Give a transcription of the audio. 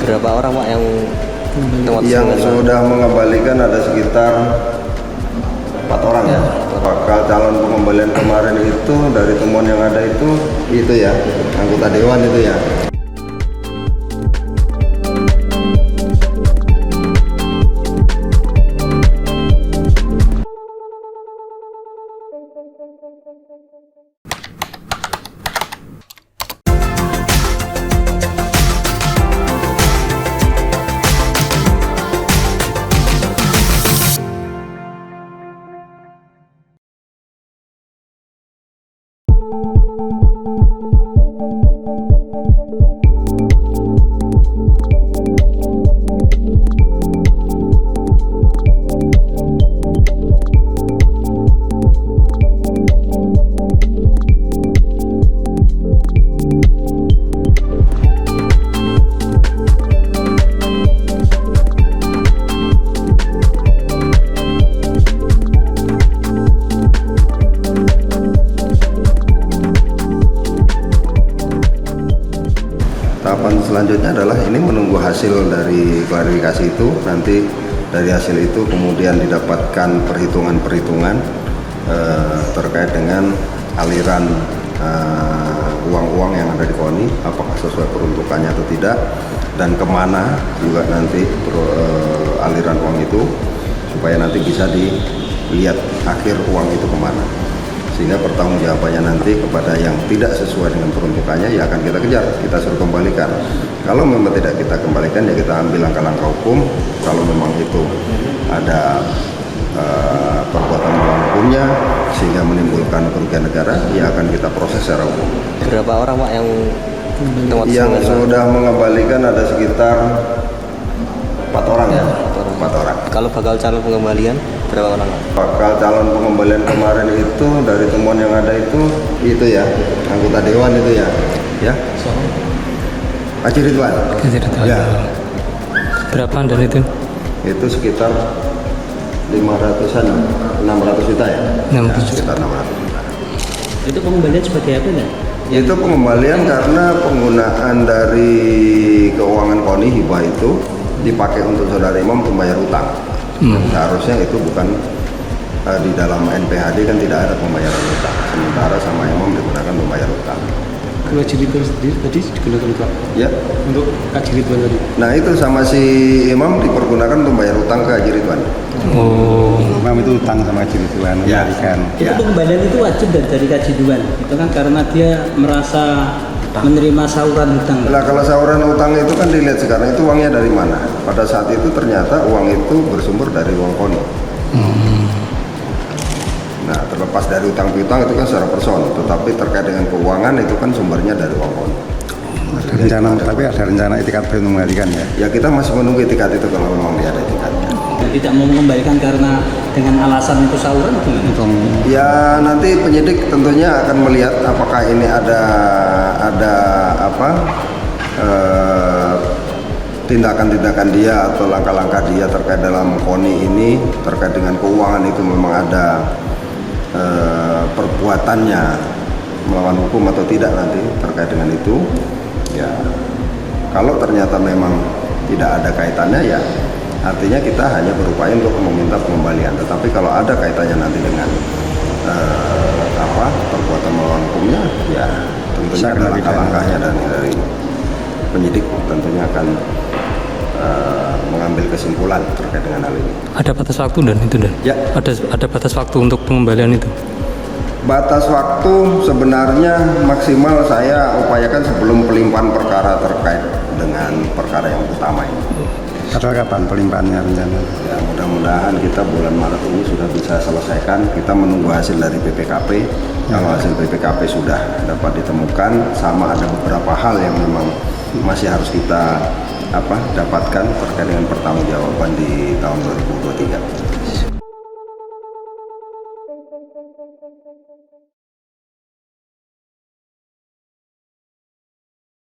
Berapa orang Pak yang sudah mengembalikan? Ada sekitar 4 orang ya. Bakal calon pengembalian kemarin itu dari temuan yang ada itu ya, anggota dewan itu ya. Tahapan selanjutnya adalah ini menunggu hasil dari klarifikasi itu. Nanti dari hasil itu kemudian didapatkan perhitungan-perhitungan terkait dengan aliran uang-uang yang ada di KONI, apakah sesuai peruntukannya atau tidak, dan kemana juga nanti aliran uang itu, supaya nanti bisa dilihat akhir uang itu kemana. Sehingga pertanggungjawabannya nanti kepada yang tidak sesuai dengan peruntukannya ya akan kita kejar, kita suruh kembalikan. Kalau memang tidak kita kembalikan ya kita ambil langkah-langkah hukum. Kalau memang itu ada perbuatan melawan hukumnya sehingga menimbulkan kerugian negara, ya akan kita proses secara hukum. Berapa orang Pak yang sudah mengembalikan? Ada sekitar 4 orang ya. 4 orang. Kalau bakal calon pengembalian berapa orang? Bakal calon pengembalian kemarin itu dari temuan yang ada itu ya, anggota dewan itu ya. Ya. Haji Ridwan. Ya. Berapa dari itu? Itu sekitar 500-an, 600 juta ya. 600 sekitar 600 juta. Itu pengembalian sebagai apa ya? Itu pengembalian karena penggunaan dari keuangan KONI hibah itu dipakai untuk saudara imam membayar utang. Seharusnya itu bukan di dalam NPHD kan tidak ada pembayaran utang. Sementara sama imam digunakan membayar utang. Haji Ridwan sendiri tadi digunakan Pak? Ya. Untuk Haji Ridwan tadi? Nah itu sama si imam dipergunakan untuk membayar utang ke Haji Ridwan. Oh. Imam itu utang sama Haji Ridwan, Ya. Itu pengembalian itu wajib dari Haji Ridwan. Itu kan karena dia merasa menerima sauran hutang. Nah kalau sauran utang itu kan dilihat sekarang itu uangnya dari mana. Pada saat itu ternyata uang itu bersumber dari uang KONI. Nah terlepas dari utang piutang itu kan secara person, tetapi terkait dengan keuangan itu kan sumbernya dari uang KONI. Tapi ada rencana itikat mengembalikan ya? Ya kita masih menunggu itikat itu kalau memang dia ada itikatnya. Tidak mau mengembalikan karena dengan alasan itu sauran gimana? Ya nanti penyidik tentunya akan melihat apakah ini ada tindakan-tindakan dia atau langkah-langkah dia terkait dalam KONI ini, terkait dengan keuangan itu memang ada perbuatannya melawan hukum atau tidak nanti terkait dengan itu. Ya kalau ternyata memang tidak ada kaitannya ya artinya kita hanya berupaya untuk meminta pengembalian. Tetapi kalau ada kaitannya nanti dengan perbuatan melawan hukumnya, ya tentunya ada langkah-langkahnya dari penyidik tentunya akan mengambil kesimpulan terkait dengan hal ini. Ada batas waktu dan itu dan? Ya. Ada batas waktu untuk pengembalian itu? Batas waktu sebenarnya maksimal saya upayakan sebelum pelimpahan perkara terkait dengan perkara yang utama ini. Atau kapan pelimpahannya rencana? Ya mudah-mudahan kita bulan Maret ini sudah bisa selesaikan. Kita menunggu hasil dari BPKP. Kalau hasil BPKP sudah dapat ditemukan, sama ada beberapa hal yang memang masih harus kita dapatkan terkait dengan pertanggungjawaban di tahun 2023.